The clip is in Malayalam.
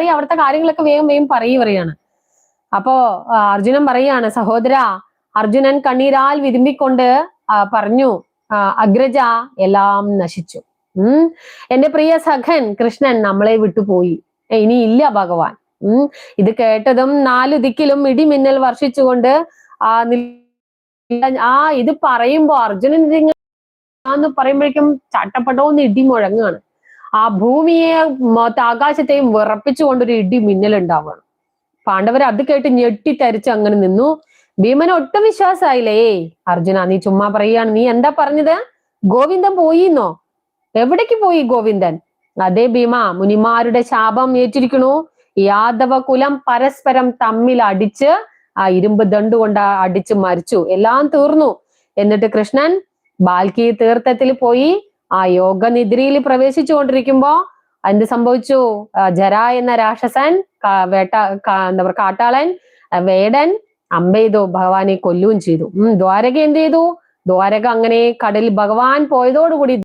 മാറി അവിടുത്തെ കാര്യങ്ങളൊക്കെ വേഗം വേഗം പറയുകയാണ്. അപ്പോ അർജുനൻ പറയാണ്, സഹോദര, അർജുനൻ കണ്ണീരാൽ വിതുമ്പിക്കൊണ്ട് പറഞ്ഞു, അഗ്രജ, എല്ലാം നശിച്ചു. എന്റെ പ്രിയ സഖൻ കൃഷ്ണൻ നമ്മളെ വിട്ടുപോയി, ഇനിയില്ല ഭഗവാൻ. ഇത് കേട്ടതും 4 ദിക്കിലും ഇടിമിന്നൽ വർഷിച്ചുകൊണ്ട് ഇത് പറയുമ്പോ അർജുനൻ എന്ന് പറയുമ്പോഴേക്കും ചട്ടപ്പട്ടോന്ന് ഇടി മുഴങ്ങാണ്. ആ ഭൂമിയെ ആകാശത്തെയും വിറപ്പിച്ചുകൊണ്ടൊരു ഇടി മിന്നൽ ഉണ്ടാവുകയാണ്. പാണ്ഡവർ അത് കേട്ട് ഞെട്ടിത്തരിച്ച് അങ്ങനെ നിന്നു. ഭീമന് ഒട്ടും വിശ്വാസമായില്ലേ. അർജുന, നീ ചുമ്മാ പറയാണ്, നീ എന്താ പറഞ്ഞത്? ഗോവിന്ദൻ പോയിന്നോ? എവിടേക്ക് പോയി ഗോവിന്ദൻ? അതേ ഭീമ, മുനിമാരുടെ ശാപം ഏറ്റിരിക്കണു. യാദവ കുലം പരസ്പരം തമ്മിൽ അടിച്ച് ആ ഇരുമ്പ് ദണ്ട് കൊണ്ട് അടിച്ച് മരിച്ചു, എല്ലാം തീർന്നു. എന്നിട്ട് കൃഷ്ണൻ ബാൽക്കി തീർത്ഥത്തിൽ പോയി ആ യോഗനിദ്രയിൽ പ്രവേശിച്ചു കൊണ്ടിരിക്കുമ്പോ എന്ത് സംഭവിച്ചു? ജര എന്ന രാക്ഷസൻ, എന്താ പറയുക, കാട്ടാളൻ, വേടൻ അമ്പെയ്തു ഭഗവാനെ കൊല്ലുകയും ചെയ്തു. ദ്വാരക എന്ത് ചെയ്തു? ദ്വാരക അങ്ങനെ കടലിൽ ഭഗവാൻ പോയതോടുകൂടി